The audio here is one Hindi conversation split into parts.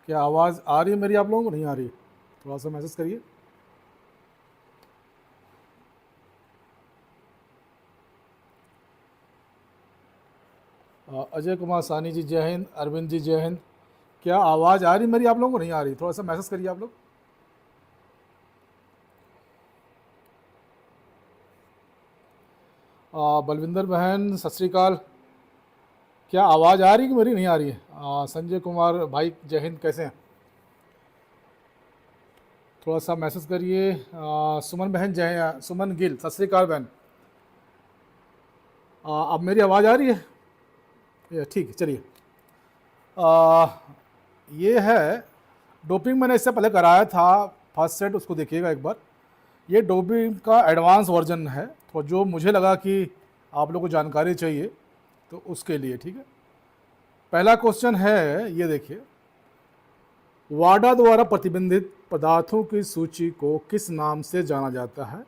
क्या आवाज़ आ रही है मेरी आप लोगों को? नहीं आ रही? थोड़ा सा मैसेज करिए। अजय कुमार सानी जी जय हिंद, अरविंद जी जय हिंद। क्या आवाज़ आ रही मेरी आप लोगों को? नहीं आ रही? थोड़ा सा मैसेज करिए आप लोग। बलविंदर बहन सत श्रीकाल। क्या आवाज़ आ रही कि मेरी नहीं आ रही है? संजय कुमार भाई जय हिंद, कैसे हैं? थोड़ा सा मैसेज करिए। सुमन बहन जय, सुमन गिल सत श्रीकाल बहन। अब मेरी आवाज़ आ रही है? ये ठीक है, चलिए। आ, ये है डोपिंग, मैंने इससे पहले कराया था फर्स्ट सेट, उसको देखिएगा एक बार। ये डोपिंग का एडवांस वर्जन है, तो जो मुझे लगा कि आप लोगों को जानकारी चाहिए तो उसके लिए, ठीक है। पहला क्वेश्चन है, ये देखिए, वाडा द्वारा प्रतिबंधित पदार्थों की सूची को किस नाम से जाना जाता है?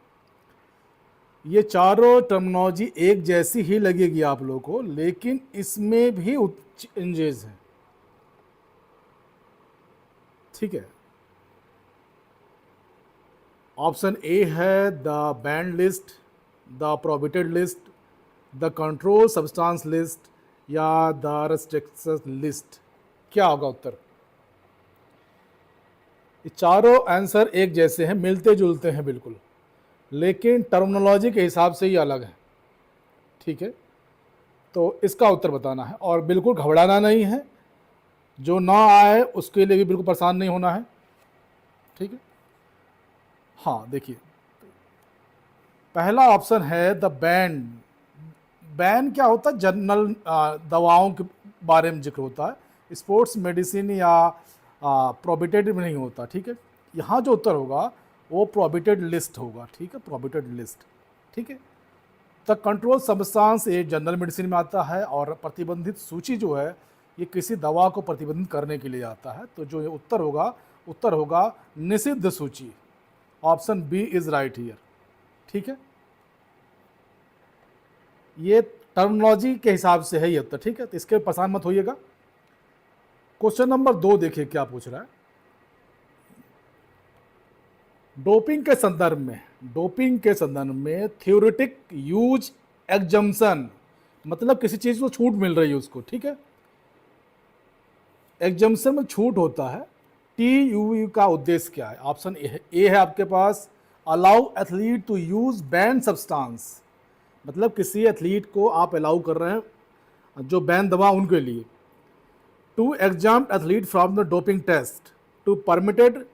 ये चारों टर्मिनोलॉजी एक जैसी ही लगेगी आप लोगों को, लेकिन इसमें भी चेंजेस हैं, ठीक है। ऑप्शन ए है the band list, the prohibited list, the control substance list, या द रेस्ट्रिक्शन लिस्ट। क्या होगा उत्तर? ये चारों आंसर एक जैसे हैं, मिलते जुलते हैं बिल्कुल, लेकिन टर्मिनोलॉजी के हिसाब से ही अलग है, ठीक है। तो इसका उत्तर बताना है, और बिल्कुल घबराना नहीं है, जो ना आए उसके लिए भी बिल्कुल परेशान नहीं होना है, ठीक है। हाँ देखिए, पहला ऑप्शन है द बैन। बैन क्या होता है? जनरल दवाओं के बारे में जिक्र होता है, स्पोर्ट्स मेडिसिन या प्रोहिबिटेड में नहीं होता, ठीक है। यहाँ जो उत्तर होगा वो प्रोहिबिटेड लिस्ट होगा, ठीक है, प्रोहिबिटेड लिस्ट, ठीक है। द कंट्रोल सब्सटेंस ये जनरल मेडिसिन में आता है, और प्रतिबंधित सूची जो है ये किसी दवा को प्रतिबंधित करने के लिए आता है। तो जो ये उत्तर होगा निषिद्ध सूची। Option B is right here, ठीक है। ये टर्मिनोलॉजी के हिसाब से है ये उत्तर, ठीक है, तो इसके परेशान मत होइएगा। क्वेश्चन नंबर 2 देखिए क्या पूछ रहा है। डोपिंग के संदर्भ में थ्योरेटिक यूज एग्जम्पशन, मतलब किसी चीज को छूट मिल रही है उसको, ठीक है। एग्जम्पशन में छूट होता है। टीयूयू का उद्देश्य क्या है? ऑप्शन ए है आपके पास, allow athlete to use banned substance, मतलब किसी एथलीट को आप अलाउ कर रहे हैं जो बैन दवा उनके लिए। To exam athlete from the doping test, to permitted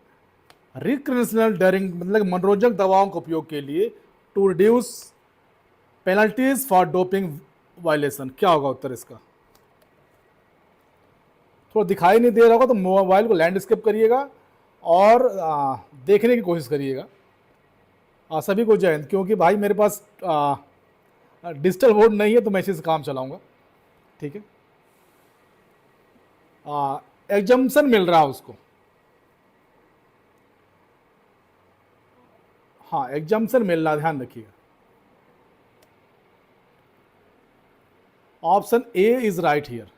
recreational daring, मतलब मनोरंजक दवाओं के उपयोग के लिए। To reduce penalties for doping violation. क्या होगा उत्तर इसका? थोड़ा दिखाई नहीं दे रहा होगा तो मोबाइल को लैंडस्केप करिएगा और देखने की कोशिश करिएगा। सभी को जय हिंद। क्योंकि भाई मेरे पास डिजिटल बोर्ड नहीं है तो मैं इसी से काम चलाऊंगा, ठीक है। एग्जम्पशन मिल रहा है उसको, हाँ एग्जम्पशन मिल रहा है, ध्यान रखिएगा। Option A is right here,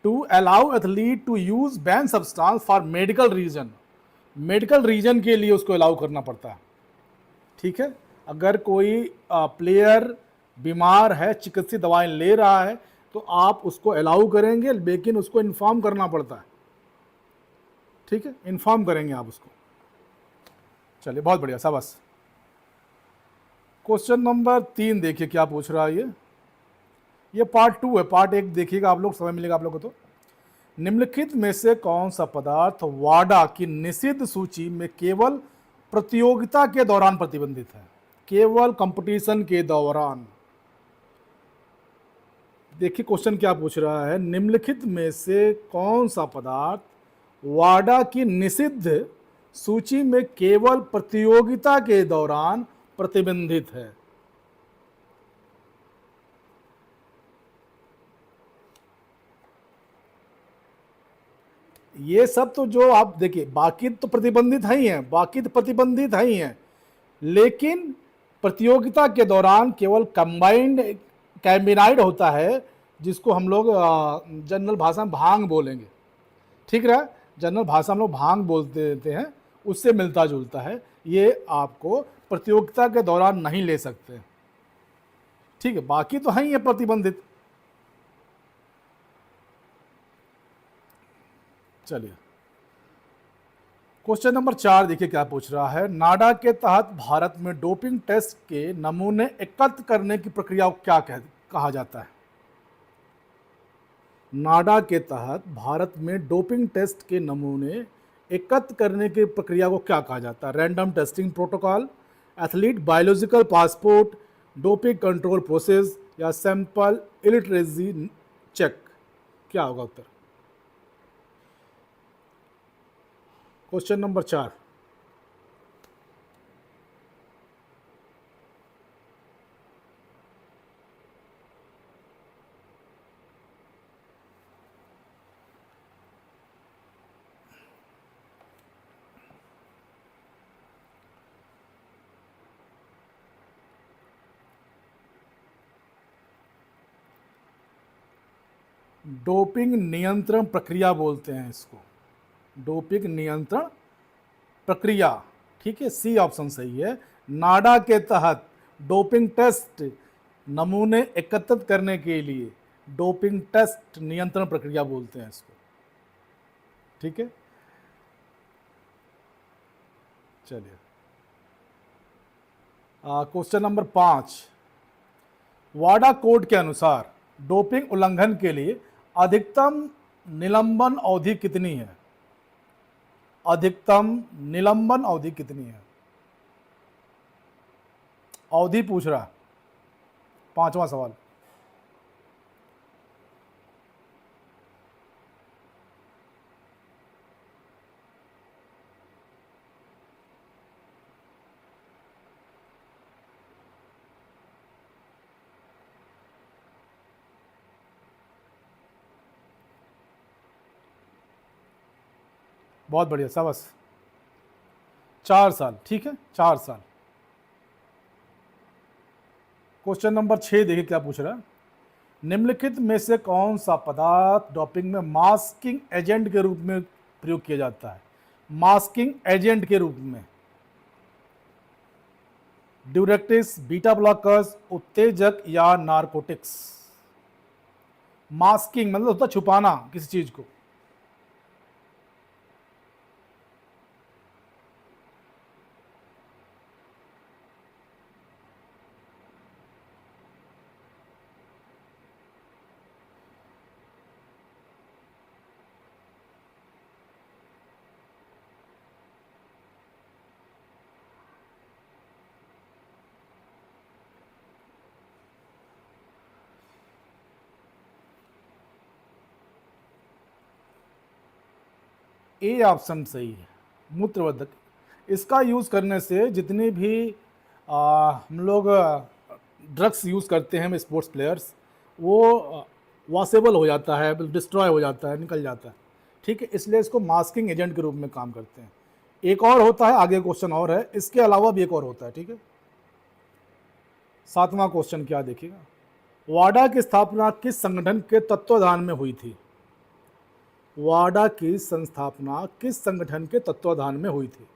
to allow athlete to use ban substance for medical reason. Medical reason के लिए उसको अलाउ करना पड़ता है, ठीक है। अगर कोई प्लेयर बीमार है, चिकित्सीय दवाएं ले रहा है, तो आप उसको अलाउ करेंगे, लेकिन उसको इन्फॉर्म करना पड़ता है, ठीक है, इन्फॉर्म करेंगे आप उसको। चलिए बहुत बढ़िया, शाबाश। क्वेश्चन नंबर 3 देखिए क्या पूछ रहा है ये पार्ट 2 है, पार्ट 1 देखिएगा आप लोग, समय मिलेगा आप लोगों को। तो निम्नलिखित में से कौन सा पदार्थ वाडा की निषिद्ध सूची में केवल प्रतियोगिता के दौरान प्रतिबंधित है? केवल कंपटीशन के दौरान। देखिए क्वेश्चन क्या पूछ रहा है, निम्नलिखित में से कौन सा पदार्थ वाडा की निषिद्ध सूची में केवल प्रतियोगिता के दौरान प्रतिबंधित है? ये सब तो जो आप देखिए, बाकी तो प्रतिबंधित है ही हैं, बाकी तो प्रतिबंधित है ही हैं, लेकिन प्रतियोगिता के दौरान केवल कंबाइंड कैम्बिनाइड होता है, जिसको हम लोग जनरल भाषा में भांग बोलेंगे, ठीक रहा। जनरल भाषा में लोग भांग बोलते देते हैं, उससे मिलता जुलता है। ये आपको प्रतियोगिता के दौरान नहीं ले सकते, ठीक है। बाकी तो हैं ये प्रतिबंधित। चलिए क्वेश्चन नंबर 4 देखिए क्या पूछ रहा है। नाडा के तहत भारत में डोपिंग टेस्ट के नमूने एकत्र करने की प्रक्रिया को क्या कहा जाता है? नाडा के तहत भारत में डोपिंग टेस्ट के नमूने एकत्र करने की प्रक्रिया को क्या कहा जाता है? Random testing protocol, athlete biological passport, doping control process या सैंपल इलिटरेसी चेक? क्या होगा उत्तर? Question number 4। डोपिंग नियंत्रण प्रक्रिया बोलते हैं इसको, डोपिंग नियंत्रण प्रक्रिया, ठीक है। सी ऑप्शन सही है। नाडा के तहत डोपिंग टेस्ट नमूने एकत्रित करने के लिए डोपिंग टेस्ट नियंत्रण प्रक्रिया बोलते हैं इसको, ठीक है। चलिए क्वेश्चन नंबर 5। वाडा कोड के अनुसार डोपिंग उल्लंघन के लिए अधिकतम निलंबन अवधि कितनी है? अधिकतम निलंबन अवधि कितनी है? अवधि पूछ रहा, 5वां सवाल। बहुत बढ़िया, शाबाश। 4 साल, ठीक है, 4 साल। क्वेश्चन नंबर 6 देखिए क्या पूछ रहा है। निम्नलिखित में से कौन सा पदार्थ डोपिंग में मास्किंग एजेंट के रूप में प्रयोग किया जाता है? मास्किंग एजेंट के रूप में ड्यूरेटिक्स, बीटा ब्लॉकर्स, उत्तेजक या नारकोटिक्स? मास्किंग मतलब होता है छुपाना किसी चीज को। ए ऑप्शन सही है, मूत्रवर्धक। इसका यूज़ करने से जितने भी हम लोग ड्रग्स यूज़ करते हैं स्पोर्ट्स प्लेयर्स, वो वॉसेबल हो जाता है, डिस्ट्रॉय हो जाता है, निकल जाता है, ठीक है। इसलिए इसको मास्किंग एजेंट के रूप में काम करते हैं। एक और होता है, आगे क्वेश्चन और है, इसके अलावा भी एक और होता है, ठीक है। 7वां क्वेश्चन क्या देखिएगा। वाडा की स्थापना किस संगठन के तत्वाधान में हुई थी? वाडा की संस्थापना किस संगठन के तत्वाधान में हुई थी?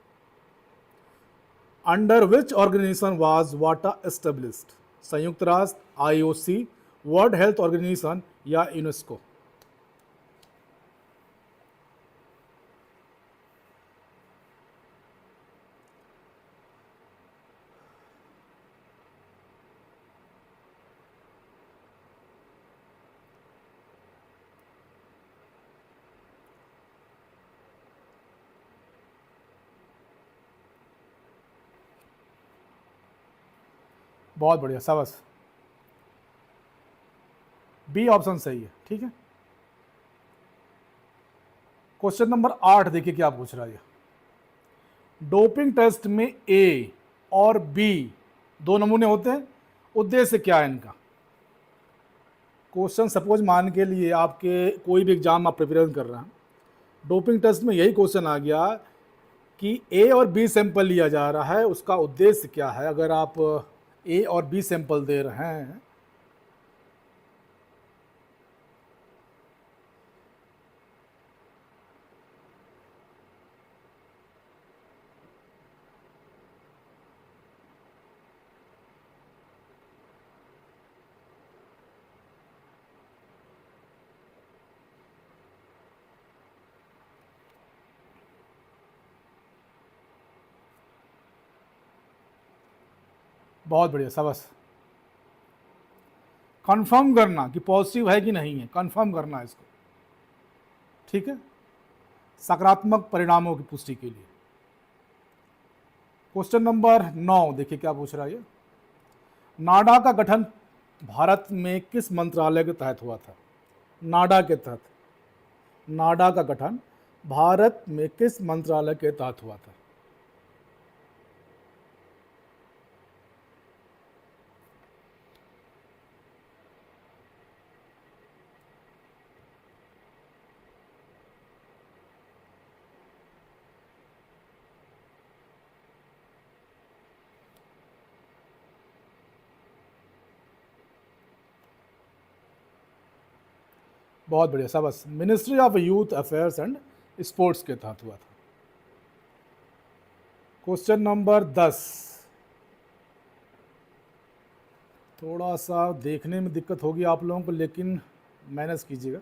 अंडर विच ऑर्गेनाइजेशन वाज वाटा एस्टेब्लिश्ड? संयुक्त राष्ट्र, आईओसी, वर्ल्ड हेल्थ ऑर्गेनाइजेशन या यूनेस्को? बहुत बढ़िया, शाबाश। बी ऑप्शन सही है, ठीक है। क्वेश्चन नंबर 8 देखिए क्या पूछ रहा है। डोपिंग टेस्ट में ए और बी दो नमूने होते हैं, उद्देश्य क्या है इनका? क्वेश्चन सपोज मान के लिए आपके कोई भी एग्जाम आप प्रिपेयर कर रहे हैं, डोपिंग टेस्ट में यही क्वेश्चन आ गया कि ए और बी सैंपल लिया जा रहा है, उसका उद्देश्य क्या है? अगर आप ए और बी सैंपल दे रहे हैं बहुत बढ़िया, शाबाश। कंफर्म करना कि पॉजिटिव है कि नहीं है, कंफर्म करना है इसको, ठीक है, सकारात्मक परिणामों की पुष्टि के लिए। क्वेश्चन नंबर 9 देखिए क्या पूछ रहा है ये। नाडा का गठन भारत में किस मंत्रालय के तहत हुआ था? नाडा के तहत, नाडा का गठन भारत में किस मंत्रालय के तहत हुआ था? बहुत बढ़िया, शाबाश। Ministry of youth affairs and sports के तहत हुआ था। क्वेश्चन नंबर 10, थोड़ा सा देखने में दिक्कत होगी आप लोगों को, लेकिन मैनेज कीजिएगा।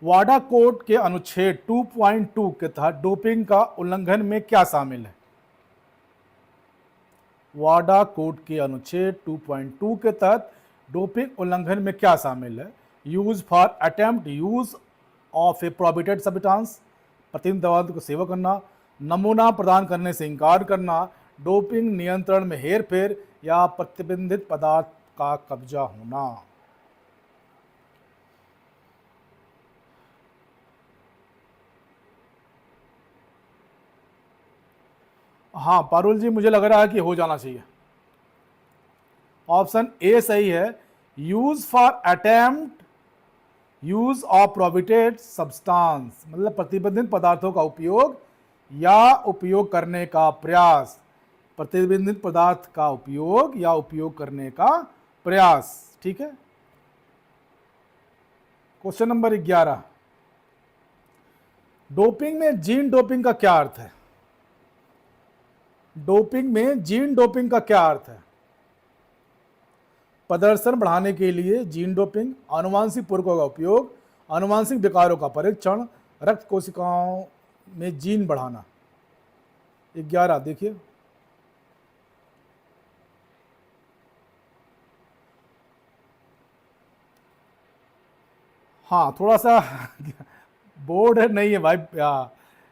वाडा कोड के अनुच्छेद 2.2 के तहत डोपिंग का उल्लंघन में क्या शामिल है? वाडा कोड के अनुच्छेद 2.2 के तहत डोपिंग उल्लंघन में क्या शामिल है? Use for attempt use of A prohibited substance, प्रतिबंधित दवा को सेवन करना, नमूना प्रदान करने से इनकार करना, डोपिंग नियंत्रण में हेरफेर या प्रतिबंधित पदार्थ का कब्जा होना। हाँ पारुल जी, मुझे लग रहा है कि हो जाना चाहिए। ऑप्शन ए सही है, use for attempt use of prohibited substance, मतलब प्रतिबंधित पदार्थों का उपयोग या उपयोग करने का प्रयास, प्रतिबंधित पदार्थ का उपयोग या उपयोग करने का प्रयास, ठीक है। क्वेश्चन नंबर 11, डोपिंग में जीन डोपिंग का क्या अर्थ है? डोपिंग में जीन डोपिंग का क्या अर्थ है? प्रदर्शन बढ़ाने के लिए जीन डोपिंग, आनुवांशिक पूरकों का उपयोग, आनुवांशिक विकारों का परीक्षण, रक्त कोशिकाओं में जीन बढ़ाना। 11 देखिए, हाँ थोड़ा सा बोर्ड है नहीं है भाई,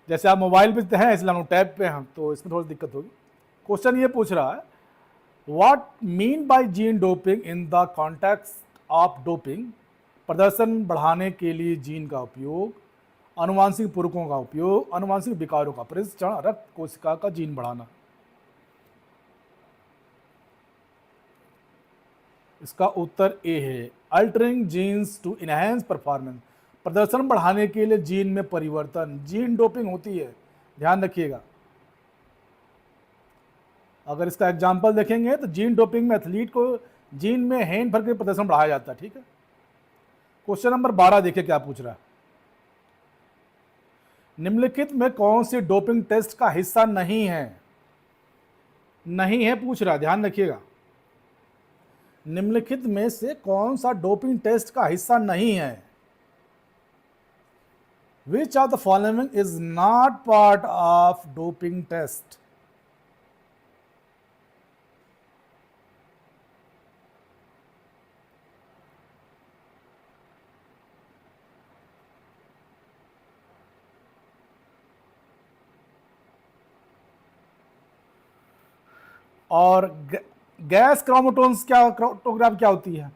जैसे आप मोबाइल पे हैं इसलिए हम टैब पे हैं, तो इसमें थोड़ी दिक्कत होगी। क्वेश्चन ये पूछ रहा है, what mean by gene doping in the context of doping, प्रदर्शन बढ़ाने के लिए जीन का उपयोग, आनुवांशिक पूरकों का उपयोग, आनुवांशिक विकारों का परीक्षण, रक्त कोशिका का जीन बढ़ाना। इसका उत्तर ए है, altering genes to enhance performance, प्रदर्शन बढ़ाने के लिए जीन में परिवर्तन, जीन डोपिंग होती है, ध्यान रखिएगा। अगर इसका एग्जाम्पल देखेंगे तो जीन डोपिंग में एथलीट को जीन में हेन भर के प्रदर्शन बढ़ाया जाता है, ठीक है। क्वेश्चन नंबर 12 देखिए क्या पूछ रहा है, निम्नलिखित में कौन सी डोपिंग टेस्ट का हिस्सा नहीं है? नहीं है पूछ रहा है, ध्यान रखिएगा। निम्नलिखित में से कौन सा डोपिंग टेस्ट का हिस्सा नहीं है? Which of the following is not part of doping test? और गैस क्रोमेटोन्स क्या, क्रोमेटोग्राफ क्या होती है,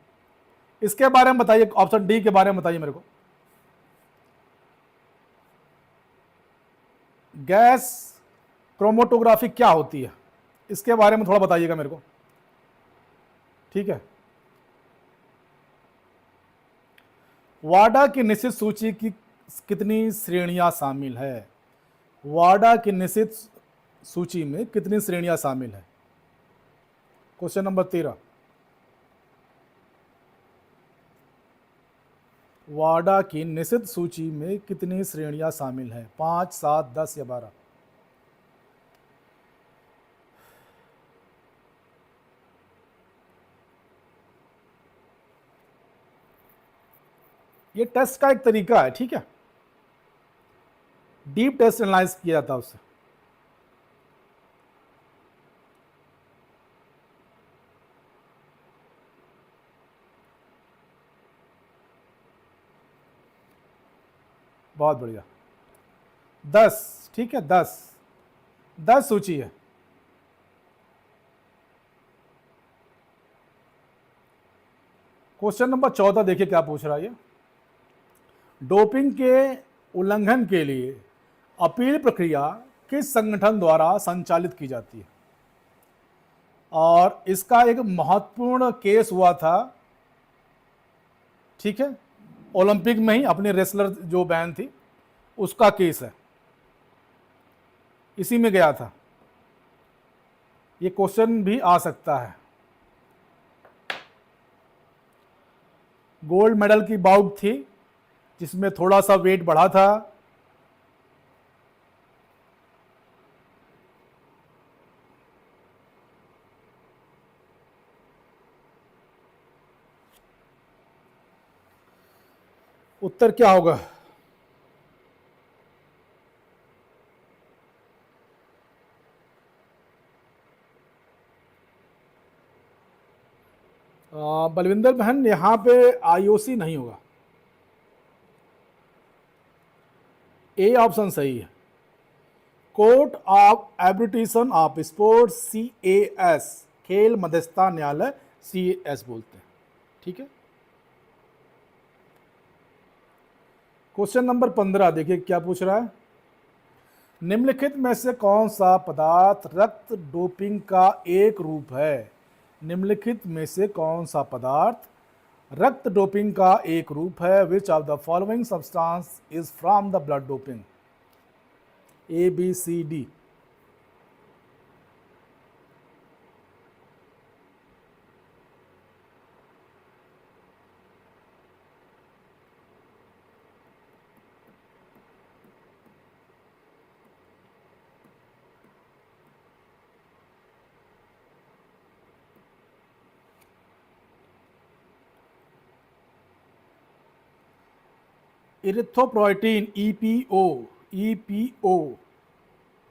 इसके बारे में बताइए। ऑप्शन डी के बारे में बताइए मेरे को। गैस क्रोमेटोग्राफी क्या होती है, इसके बारे में थोड़ा बताइएगा मेरे को, ठीक है। वाडा की निश्चित सूची की कितनी श्रेणियां शामिल है? वाडा की निश्चित सूची में कितनी श्रेणियां शामिल है? क्वेश्चन नंबर 13, वाडा की निषिद्ध सूची में कितनी श्रेणियां शामिल हैं? 5, 7, 10 या 12? ये टेस्ट का एक तरीका है, ठीक है, डीप टेस्ट एनालाइज किया जाता है उससे। बहुत बढ़िया। 10, ठीक है, 10 सूची है। क्वेश्चन नंबर 14 देखिए क्या पूछ रहा है ये। डोपिंग के उल्लंघन के लिए अपील प्रक्रिया किस संगठन द्वारा संचालित की जाती है? और इसका एक महत्वपूर्ण केस हुआ था, ठीक है, ओलंपिक में ही अपने रेसलर जो बैन थी उसका केस है, इसी में गया था। ये क्वेश्चन भी आ सकता है। गोल्ड मेडल की बाउट थी जिसमें थोड़ा सा वेट बढ़ा था। उत्तर क्या होगा? बलविंदर बहन, यहां पे आईओसी नहीं होगा। ए ऑप्शन सही है। Court of arbitration of sports, CAS, खेल मध्यस्थता न्यायालय, CAS बोलते हैं, ठीक है। क्वेश्चन नंबर 15 देखिए क्या पूछ रहा है। निम्नलिखित में से कौन सा पदार्थ रक्त डोपिंग का एक रूप है? निम्नलिखित में से कौन सा पदार्थ रक्त डोपिंग का एक रूप है? Which of the following substance is from the blood doping? ABCD। इरिथ्रोपोइटीन, EPO,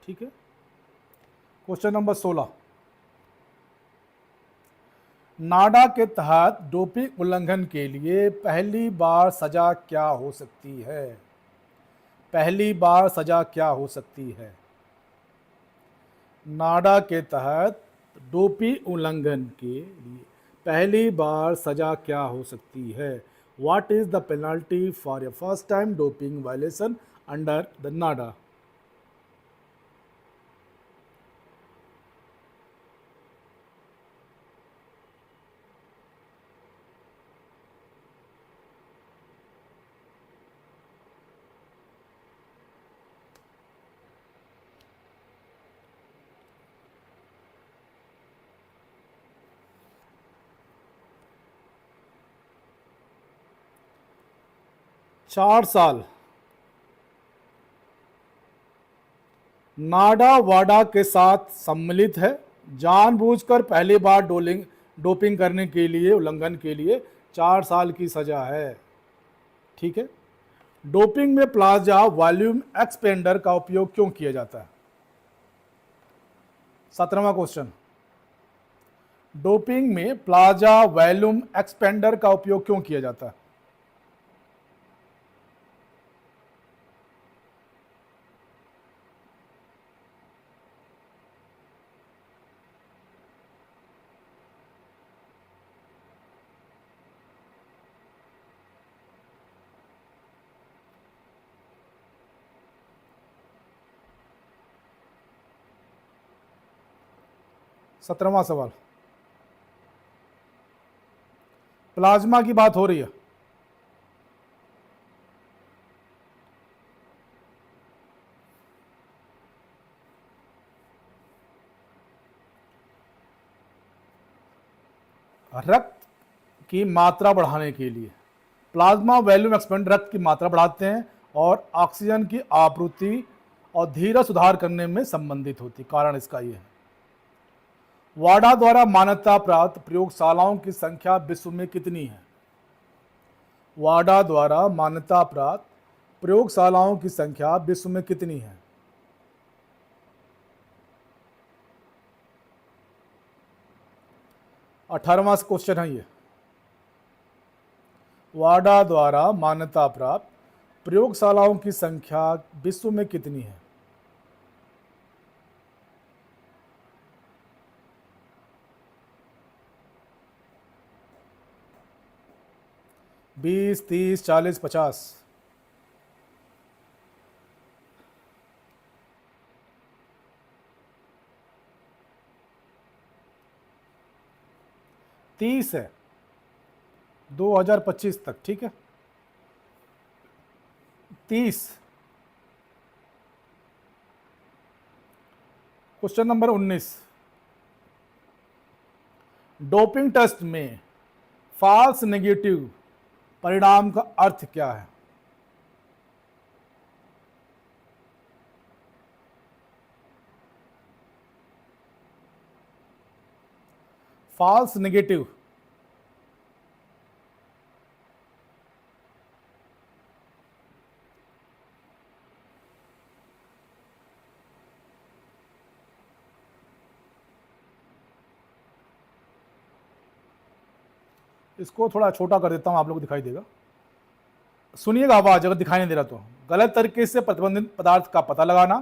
ठीक है। Question number 16। नाडा के तहत डोपिंग उल्लंघन के लिए पहली बार सजा क्या हो सकती है? पहली बार सजा क्या हो सकती है? नाडा के तहत डोपिंग उल्लंघन के लिए पहली बार सजा क्या हो सकती है? What is the penalty for a first time doping violation under the NADA? चार साल। नाडा वाडा के साथ सम्मिलित है, जानबूझकर पहली बार डोपिंग करने के लिए उल्लंघन के लिए 4 साल की सजा है, ठीक है। डोपिंग में प्लाज्मा वॉल्यूम एक्सपेंडर का उपयोग क्यों किया जाता है? 17वां क्वेश्चन। डोपिंग में प्लाज्मा वॉल्यूम एक्सपेंडर का उपयोग क्यों किया जाता है? सत्रहवां सवाल। प्लाज्मा की बात हो रही है। रक्त की मात्रा बढ़ाने के लिए प्लाज्मा वॉल्यूम एक्सपेंड रक्त की मात्रा बढ़ाते हैं और ऑक्सीजन की आपूर्ति और धीरे सुधार करने में संबंधित होती। कारण इसका यह है। वाडा द्वारा मान्यता प्राप्त प्रयोगशालाओं की संख्या विश्व में कितनी है? वाडा द्वारा मान्यता प्राप्त प्रयोगशालाओं की संख्या विश्व में कितनी है? अठारहवां क्वेश्चन है ये। वाडा द्वारा मान्यता प्राप्त प्रयोगशालाओं की संख्या विश्व में कितनी है? बीस, 30, 40, 50? 30 है, 2025 तक, ठीक है। 30। क्वेश्चन नंबर 19, डोपिंग टेस्ट में फॉल्स नेगेटिव परिणाम का अर्थ क्या है? फॉल्स नेगेटिव, इसको थोड़ा छोटा कर देता हूं, आप लोग को दिखाई देगा। सुनिएगा आवाज, अगर दिखाई नहीं दे रहा तो। गलत तरीके से प्रतिबंधित पदार्थ का पता लगाना,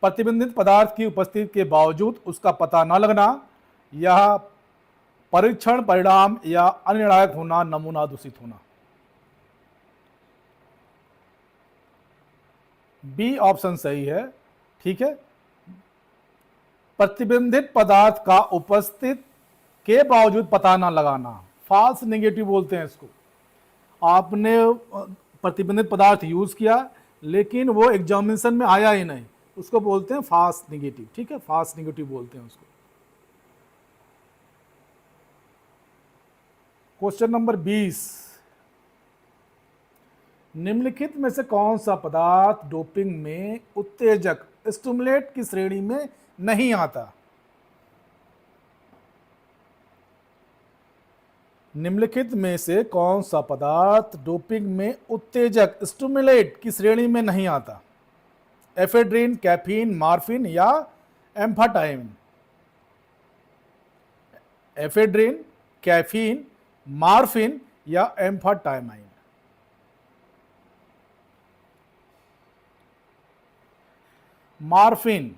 प्रतिबंधित पदार्थ की उपस्थिति के बावजूद उसका पता न लगना, या परीक्षण परिणाम या अनिर्णायक होना, नमूना दूषित होना। बी ऑप्शन सही है, ठीक है। प्रतिबंधित पदार्थ का उपस्थित के बावजूद पता ना लगाना, फॉल्स नेगेटिव बोलते हैं इसको। आपने प्रतिबंधित पदार्थ यूज किया लेकिन वो एग्जामिनेशन में आया ही नहीं, उसको बोलते हैं फॉल्स नेगेटिव, ठीक है। फॉल्स नेगेटिव बोलते हैं उसको। क्वेश्चन नंबर 20, निम्नलिखित में से कौन सा पदार्थ डोपिंग में उत्तेजक स्टिमुलेट की श्रेणी में नहीं आता? निम्नलिखित में से कौन सा पदार्थ डोपिंग में उत्तेजक स्टिमुलेट की श्रेणी में नहीं आता? एफेड्रिन, कैफीन, मॉर्फिन या एम्फाटाइमिन? एफेड्रिन, कैफीन, मॉर्फिन या एम्फाटाइमाइन? मॉर्फिन।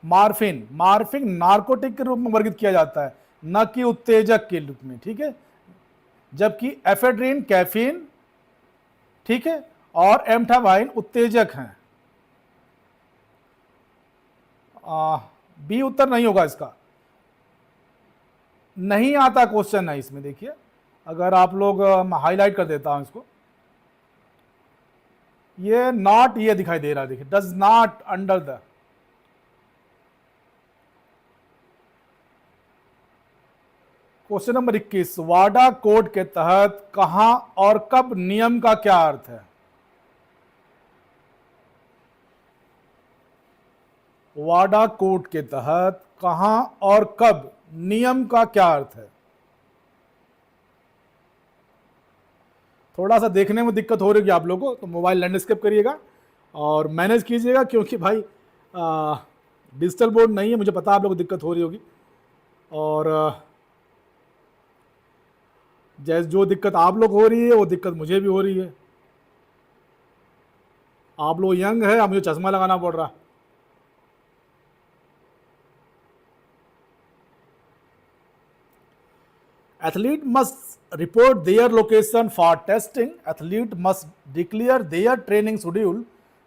मॉर्फिन, मॉर्फिन नार्कोटिक के रूप में वर्गीकृत किया जाता है, न कि उत्तेजक के रूप में, ठीक है। जबकि एफेड्रिन, कैफीन, ठीक है, और एम्फाटाइमाइन उत्तेजक हैं। बी उत्तर नहीं होगा इसका, नहीं आता क्वेश्चन है इसमें। देखिए, अगर आप लोग हाईलाइट कर देता हूं इसको, ये नॉट, ये दिखाई दे रहा है, देखिए, does not under the. Question number 21, Wada code के तहत कहां और कब नियम का क्या अर्थ है? वाडा कोड के तहत कहां और कब नियम का क्या अर्थ है? थोड़ा सा देखने में दिक्कत हो रही है आप लोगों को, तो मोबाइल लैंडस्केप करिएगा और मैनेज कीजिएगा, क्योंकि भाई डिजिटल बोर्ड नहीं है, मुझे पता आप लोगों को दिक्कत हो रही होगी। और जैसे जो दिक्कत आप लोग हो रही है वो दिक्कत मुझे भी हो रही है। आप लोग यंग है, अब मुझे चश्मा लगाना पड़ रहा। Athlete must report their location for testing. Athlete must declare their training schedule,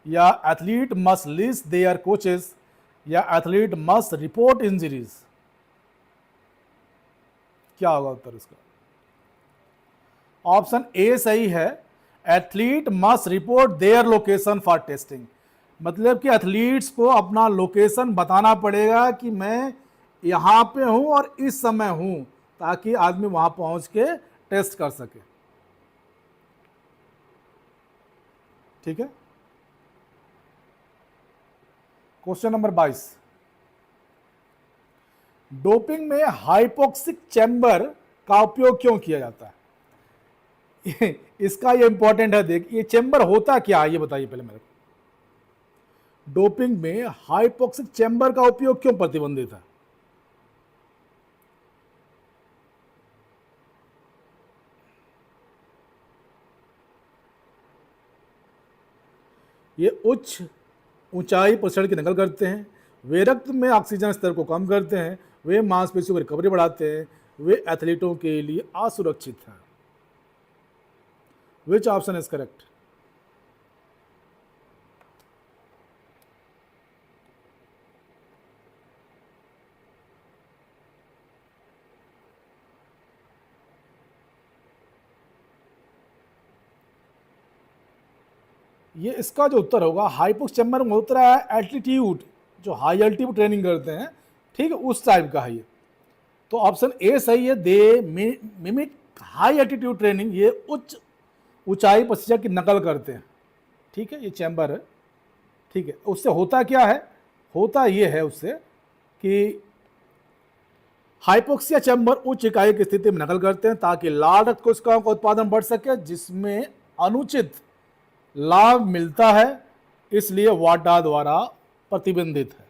या athlete must list their coaches, या athlete must report injuries? क्या होगा उत्तर इसका? ऑप्शन ए सही है, athlete must report their location for testing. मतलब कि एथलीट्स को अपना लोकेशन बताना पड़ेगा कि मैं यहां पे हूं और इस समय हूं, ताकि आदमी वहां पहुंच के टेस्ट कर सके, ठीक है। क्वेश्चन नंबर 22, डोपिंग में हाइपोक्सिक चैम्बर का उपयोग क्यों किया जाता है? इसका ये इंपॉर्टेंट है, देख, ये चैम्बर होता क्या है ये बताइए पहले मेरे को। डोपिंग में हाइपोक्सिक चैम्बर का उपयोग क्यों प्रतिबंधित है? ये उच्च ऊंचाई प्रसरण की नकल करते हैं, वे रक्त में ऑक्सीजन स्तर को कम करते हैं, वे मांसपेशियों की रिकवरी बढ़ाते हैं, वे एथलीटों के लिए असुरक्षित हैं। Which option is correct? ये इसका जो उत्तर होगा, हाइपोक्स चैम्बर में होता है एल्टीट्यूड, जो हाई एल्टीट्यूड ट्रेनिंग करते हैं, ठीक है, उस टाइप का है ये। तो ऑप्शन ए सही है, दे मिमिक हाई एल्टीट्यूड ट्रेनिंग, ये उच्च ऊंचाई प्रशिक्षण की नकल करते हैं, ठीक है, ये चैम्बर है, ठीक है। उससे होता क्या है, होता ये है उससे कि हाइपोक्सिया चैम्बर उच्च इकाई की स्थिति में नकल करते हैं ताकि लाल रक्त कोशिकाओं का उत्पादन बढ़ सके, जिसमें अनुचित लाभ मिलता है, इसलिए वाटा द्वारा प्रतिबंधित है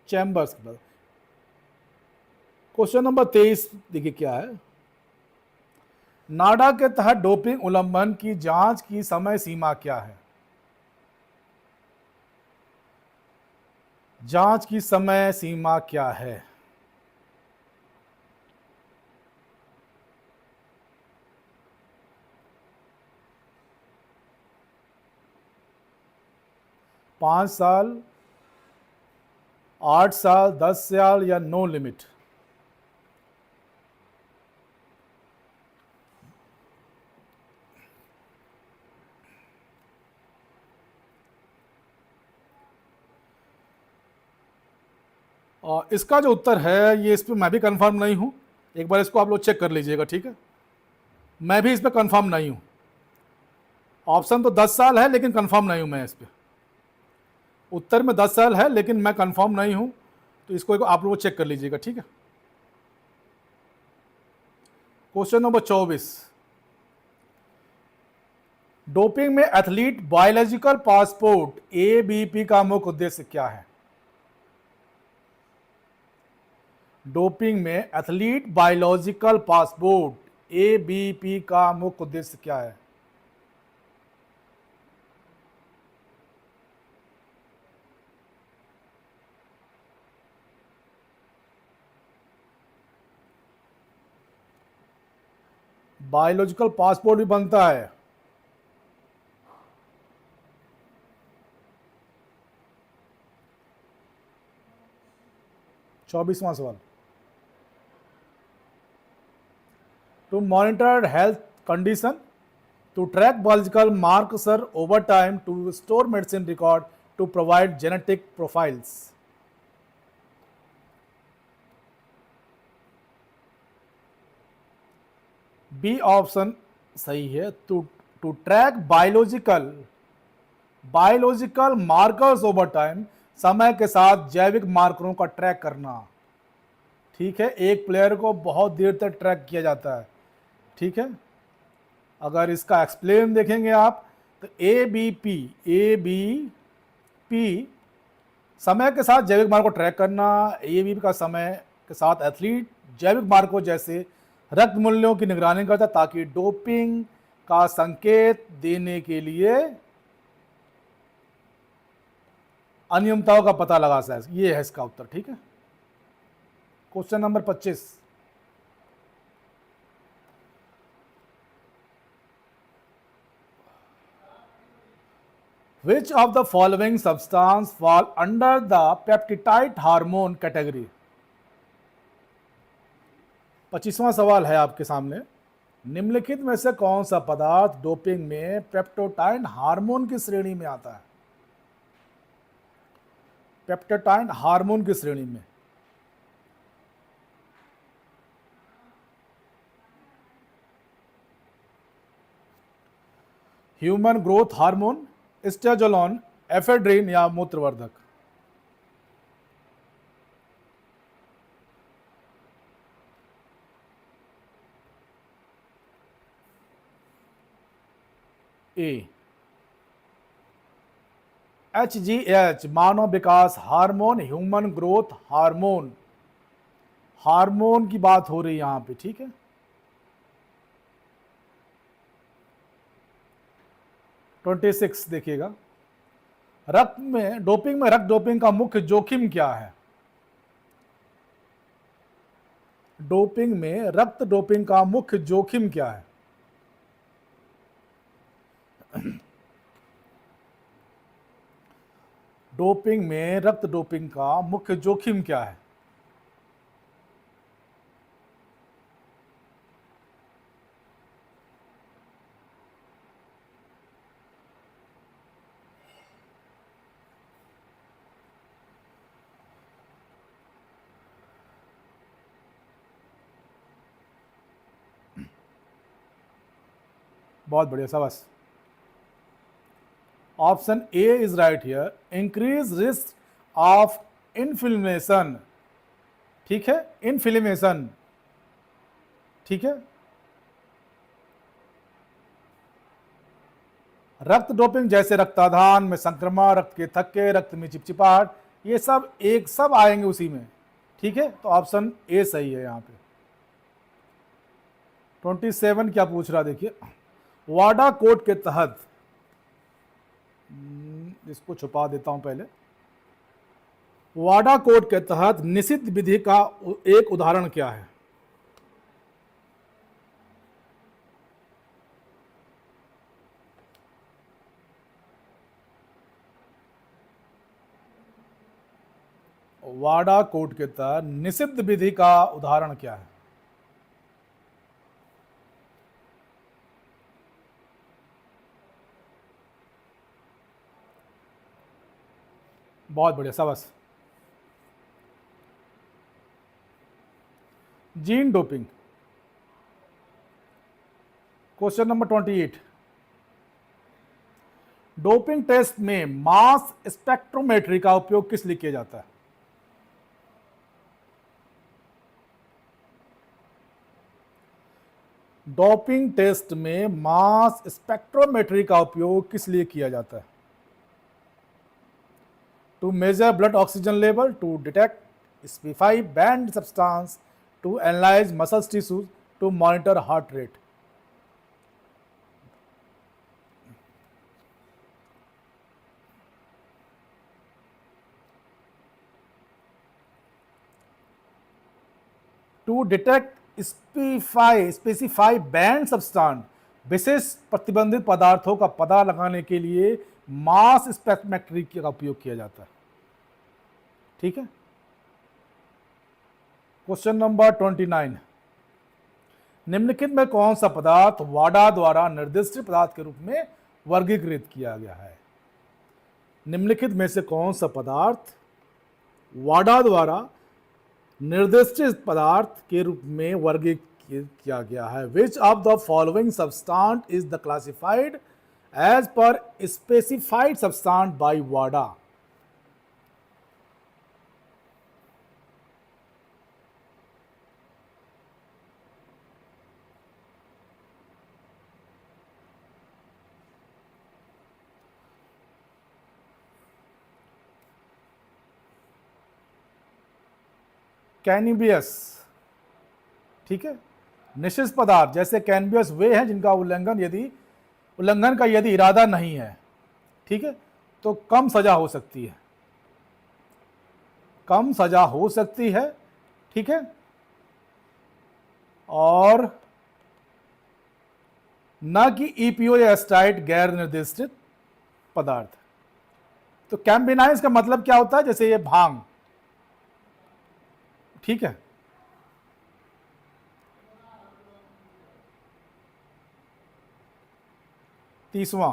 चैम्बर्स के। क्वेश्चन नंबर 23 देखिए क्या है। नाडा के तहत डोपिंग उल्लंघन की जांच की समय सीमा क्या है? जांच की समय सीमा क्या है? पांच साल, 8 साल, 10 साल या नो लिमिट? और इसका जो उत्तर है, ये इस पर मैं भी कंफर्म नहीं हूं, एक बार इसको आप लोग चेक कर लीजिएगा, ठीक है। मैं भी इस पर कंफर्म नहीं हूं, ऑप्शन तो 10 साल है लेकिन कंफर्म नहीं हूं मैं इस पर। उत्तर में 10 साल है लेकिन मैं कंफर्म नहीं हूं, तो इसको आप लोग चेक कर लीजिएगा, ठीक है। क्वेश्चन नंबर 24, डोपिंग में एथलीट बायोलॉजिकल पासपोर्ट एबीपी का मुख्य उद्देश्य क्या है? डोपिंग में एथलीट बायोलॉजिकल पासपोर्ट एबीपी का मुख्य उद्देश्य क्या है? बायोलॉजिकल पासपोर्ट भी बनता है। चौबीसवां सवाल, to monitor health condition, to track biological markers over time, to store medicine record, to provide genetic profiles. B option सही है, to track biological markers over time, समय के साथ जैविक मार्करों का ट्रैक करना, ठीक है। एक प्लेयर को बहुत देर तक ट्रैक किया जाता है, ठीक है। अगर इसका एक्सप्लेन देखेंगे आप, तो ए बी पी समय के साथ जैविक मार्ग को ट्रैक करना, ए बी का समय के साथ एथलीट जैविक मार्गों जैसे रक्त मूल्यों की निगरानी करता ताकि डोपिंग का संकेत देने के लिए अनियमितताओं का पता लगा सके। ये है इसका उत्तर, ठीक है। Question number 25, Which of the following substance fall under the peptide hormone category? 25वां सवाल है आपके सामने, निम्नलिखित में से कौन सा पदार्थ डोपिंग में पेप्टोटाइन हार्मोन की श्रेणी में आता है? पेप्टोटाइन हार्मोन की श्रेणी में ह्यूमन ग्रोथ हार्मोन, स्टेजोलोन, एफेड्रिन या मूत्रवर्धक? ए HGH मानव विकास हार्मोन, ह्यूमन ग्रोथ हार्मोन, हार्मोन की बात हो रही है यहां पे, ठीक है। ट्वेंटी 26 देखिएगा, रक्त में डोपिंग में रक्त डोपिंग का मुख्य जोखिम क्या है? डोपिंग में रक्त डोपिंग का मुख्य जोखिम क्या है? डोपिंग में रक्त डोपिंग का मुख्य जोखिम क्या है? बहुत बढ़िया, शाबाश। Option A is right here, increase risk of inflammation. ठीक है, इन्फ्लेमेशन। ठीक है, रक्त डोपिंग जैसे रक्ताधान में संक्रमण, रक्त के थक्के, रक्त में चिपचिपाहट, ये सब आएंगे उसी में। ठीक है, तो ऑप्शन ए सही है यहाँ पे। 27 क्या पूछ रहा देखिए, वाडा कोड के तहत, इसको छुपा देता हूं पहले। वाडा कोड के तहत निषिद्ध विधि का एक उदाहरण क्या है? वाडा कोड के तहत निषिद्ध विधि का उदाहरण क्या है? बहुत बढ़िया, शाबाश। Gene doping. Question number 28, doping test में मास स्पेक्ट्रोमेट्री का उपयोग किस लिए किया जाता है? डोपिंग टेस्ट में मास स्पेक्ट्रोमेट्री का उपयोग किस लिए किया जाता है? To measure blood oxygen level, to detect specify banned substance, to analyse muscles tissues, to monitor heart rate. To detect specify banned substance, विशेष प्रतिबंधित पदार्थों का पता लगाने के लिए मास स्पेक्ट्रोमेट्री का उपयोग किया जाता है। ठीक है, क्वेश्चन नंबर 29, निम्नलिखित में कौन सा पदार्थ वाडा द्वारा निर्दिष्ट पदार्थ के रूप में वर्गीकृत किया गया है? निम्नलिखित में से कौन सा पदार्थ वाडा द्वारा निर्दिष्ट पदार्थ के रूप में वर्गीकृत किया गया है? Which of the following substance is the classified as per specified substance by वाडा? कैनबियस। ठीक है, निषिद्ध पदार्थ जैसे कैनबियस वे हैं जिनका उल्लंघन का यदि इरादा नहीं है, ठीक है, तो कम सजा हो सकती है, कम सजा हो सकती है। ठीक है, और न कि ईपीओ या एस्टाइड गैर निर्दिष्ट पदार्थ। तो कैम्बिनाइज का मतलब क्या होता है? जैसे ये भांग। ठीक है, तीसवां,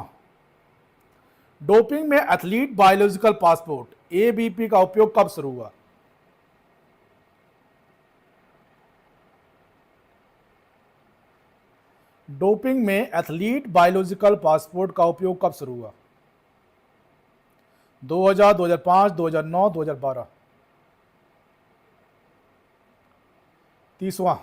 डोपिंग में एथलीट बायोलॉजिकल पासपोर्ट एबीपी का उपयोग कब शुरू हुआ? डोपिंग में एथलीट बायोलॉजिकल पासपोर्ट का उपयोग कब शुरू हुआ? 2000, 2005, 2009, 2012। तीसवां,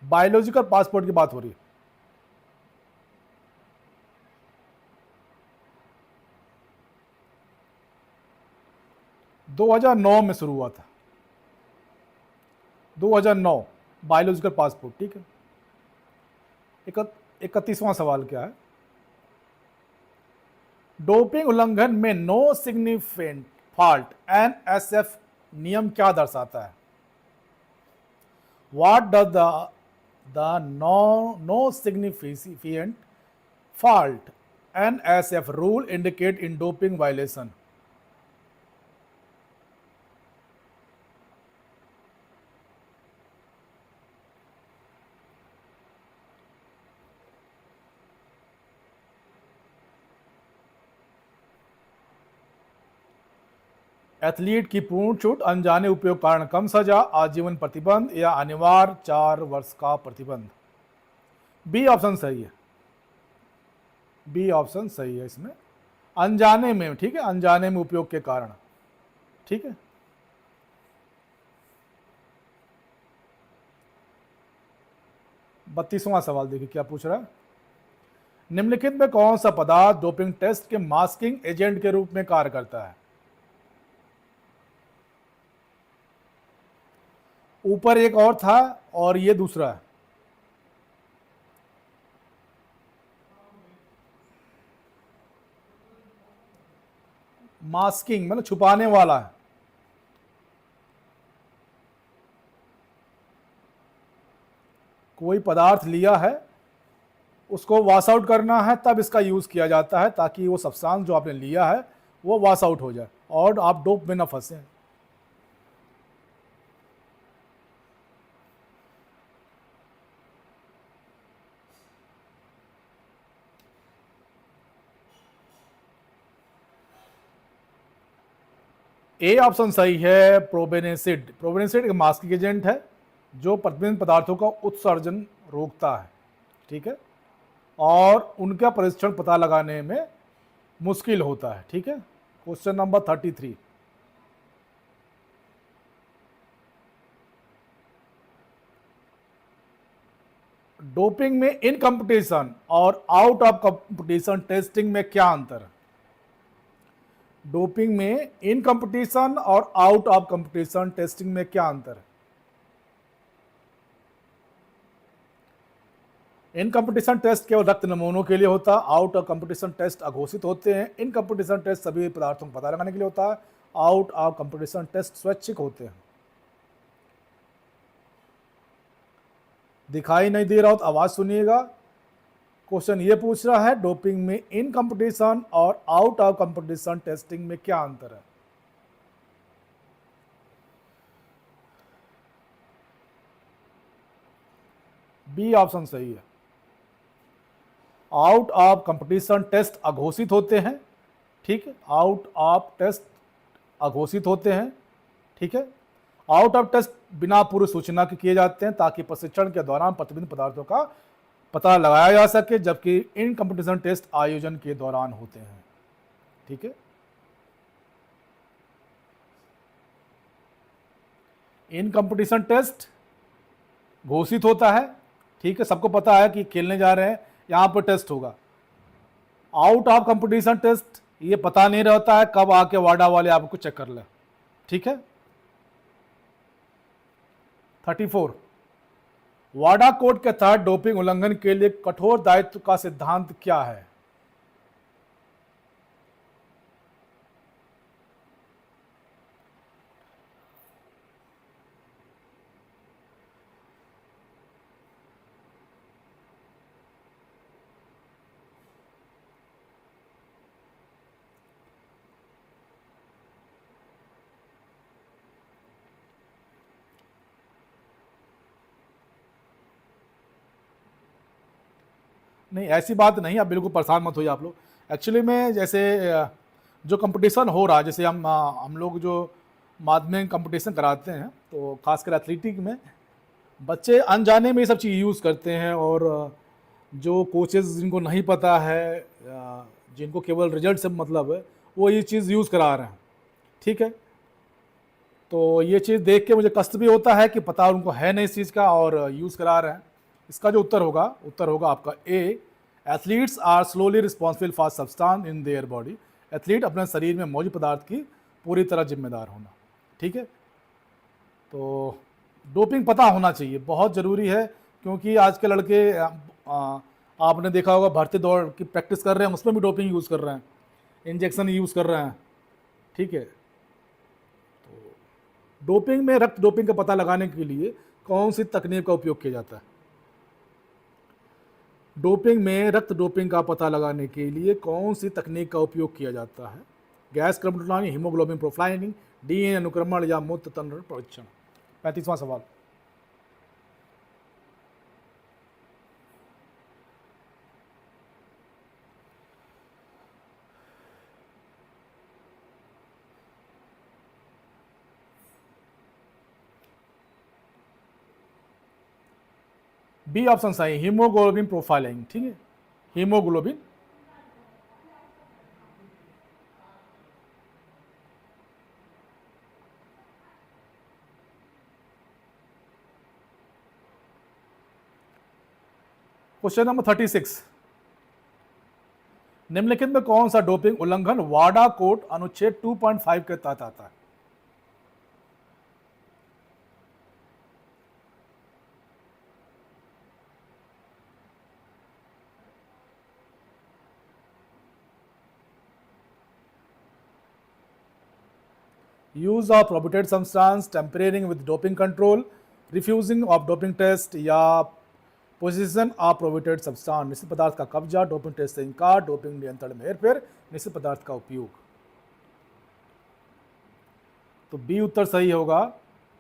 बायोलॉजिकल पासपोर्ट की बात हो रही है। 2009 में शुरू हुआ था, 2009, बायोलॉजिकल पासपोर्ट। ठीक है, 31वां सवाल क्या है? डोपिंग उल्लंघन में नो सिग्निफिकेंट फॉल्ट एनएसएफ नियम क्या दर्शाता है? What does the no significant fault NSF rule indicate in doping violation? Athlete की पूर्ण छूट, अनजाने उपयोग कारण कम सजा, आजीवन प्रतिबंध या अनिवार्य 4 वर्ष का प्रतिबंध? बी ऑप्शन सही है, बी ऑप्शन सही है इसमें, अनजाने में। ठीक है, अनजाने में उपयोग के कारण। ठीक है, बत्तीसवां सवाल देखिए क्या पूछ रहा है? निम्नलिखित में कौन सा पदार्थ डोपिंग टेस्ट के मास्किंग एजेंट के रूप में कार्य करता है? ऊपर एक और था और ये दूसरा है। मास्किंग मतलब छुपाने वाला है। कोई पदार्थ लिया है, उसको वॉश आउट करना है, तब इसका यूज किया जाता है ताकि वो सब्सटेंस जो आपने लिया है वो वॉश आउट हो जाए और आप डोप में ना फंसे। ए ऑप्शन सही है, प्रोबेनेसिड। प्रोबेनेसिड एक मास्किंग एजेंट है जो प्रतिबंधित पदार्थों का उत्सर्जन रोकता है। ठीक है, और उनका परीक्षण पता लगाने में मुश्किल होता है। ठीक है, क्वेश्चन नंबर 33। डोपिंग में इन कंपटीशन और आउट ऑफ कंपटीशन टेस्टिंग में क्या अंतर है? डोपिंग में इन कंपटीशन और आउट ऑफ कंपटीशन टेस्टिंग में क्या अंतर है? इन कंपटीशन टेस्ट केवल रक्त नमूनों के लिए होता है, आउट ऑफ कंपटीशन टेस्ट अघोषित होते हैं। इन कंपटीशन टेस्ट सभी पदार्थों को पता लगाने के लिए होता है, आउट ऑफ कंपटीशन टेस्ट स्वैच्छिक होते हैं। दिखाई नहीं दे रहा हो तो आवाज सुनिएगा। क्वेश्चन ये पूछ रहा है डोपिंग में इन कंपटीशन और आउट ऑफ कंपटीशन टेस्टिंग में क्या अंतर है? बी ऑप्शन सही है, आउट ऑफ कंपटीशन टेस्ट अघोषित होते हैं। ठीक है, आउट ऑफ टेस्ट अघोषित होते हैं। ठीक है, आउट ऑफ टेस्ट बिना पूर्व सूचना के किए जाते हैं ताकि प्रशिक्षण के दौरान प्रतिबंधित पदार्थों का पता लगाया जा सके, जबकि इन कंपटीशन टेस्ट आयोजन के दौरान होते हैं। ठीक है, इन कंपटीशन टेस्ट घोषित होता है। ठीक है, सबको पता है कि खेलने जा रहे हैं, यहां पर टेस्ट होगा। आउट ऑफ कंपटीशन टेस्ट ये पता नहीं रहता है कब आके वाडा वाले आपको चेक कर ले। ठीक है, 34। वाडा कोड के तहत डोपिंग उल्लंघन के लिए कठोर दायित्व का सिद्धांत क्या है? नहीं, ऐसी बात नहीं, आप बिल्कुल परेशान मत होइए आप लोग। एक्चुअली में जैसे जो कंपटीशन हो रहा है, जैसे हम लोग जो माध्यमिक कंपटीशन कराते हैं तो खासकर एथलेटिक में बच्चे अनजाने में ये सब चीज़ यूज़ करते हैं, और जो कोचेस जिनको नहीं पता है, जिनको केवल रिजल्ट से मतलब है, वो ये चीज़ यूज़ करा रहे हैं। ठीक है, तो ये चीज़ देख के मुझे कष्ट भी होता है कि पता उनको है नहीं इस चीज़ का और यूज़ करा रहे हैं। इसका जो उत्तर होगा आपका A, athletes are slowly responsible for substance in their body. Athlete अपने शरीर में मौजूद पदार्थ की पूरी तरह जिम्मेदार होना। ठीक है, तो डोपिंग पता होना चाहिए, बहुत ज़रूरी है, क्योंकि आज के लड़के आपने देखा होगा भर्ती दौड़ की प्रैक्टिस कर रहे हैं, उसमें भी डोपिंग यूज़ कर रहे हैं, इंजेक्शन यूज़ कर रहे हैं। ठीक है, तो डोपिंग में रक्त डोपिंग का पता लगाने के लिए कौन सी तकनीक का उपयोग किया जाता है? डोपिंग में रक्त डोपिंग का पता लगाने के लिए कौन सी तकनीक का उपयोग किया जाता है? Gas chromatography, haemoglobin profiling, DNA अनुक्रमण या मूत्र तंत्र परीक्षण। 35वां सवाल। बी ऑप्शन सही, हीमोग्लोबिन प्रोफाइलिंग। ठीक है, हीमोग्लोबिन। क्वेश्चन नंबर 36, निम्नलिखित में कौन सा डोपिंग उल्लंघन वाडा कोड अनुच्छेद 2.5 के तहत आता है? Use of prohibited substance, tampering with doping control, refusing of doping test या पोजीशन ऑफ प्रोहिबिटेड सब्सटेंस। निश्चित पदार्थ का कब्जा, डोपिंग टेस्ट से इनकार, डोपिंग नियंत्रण में हेरफेर, निश्चित पदार्थ का उपयोग। तो बी उत्तर सही होगा।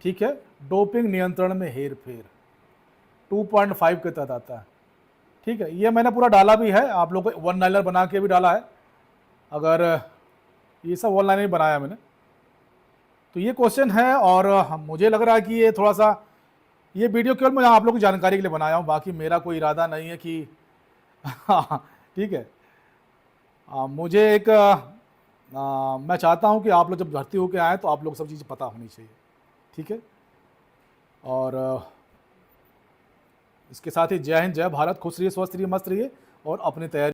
ठीक है, डोपिंग नियंत्रण में हेरफेर 2.5 के तहत आता है। ठीक है, ये मैंने पूरा डाला भी है, आप लोग को वन लाइनर बना के भी डाला है, अगर ये सब वन लाइनर ही बनाया मैंने। तो ये क्वेश्चन है, और मुझे लग रहा है कि ये थोड़ा सा, ये वीडियो केवल मैं आप लोगों की जानकारी के लिए बनाया हूँ, बाकी मेरा कोई इरादा नहीं है कि ठीक है, मुझे एक मैं चाहता हूँ कि आप लोग जब भर्ती होकर आए तो आप लोग सब चीज़ें पता होनी चाहिए। ठीक है, और इसके साथ ही जय हिंद, जय भारत, खुश रहिए, स्वस्थ रहिए, मस्त रहिए और अपनी तैयारी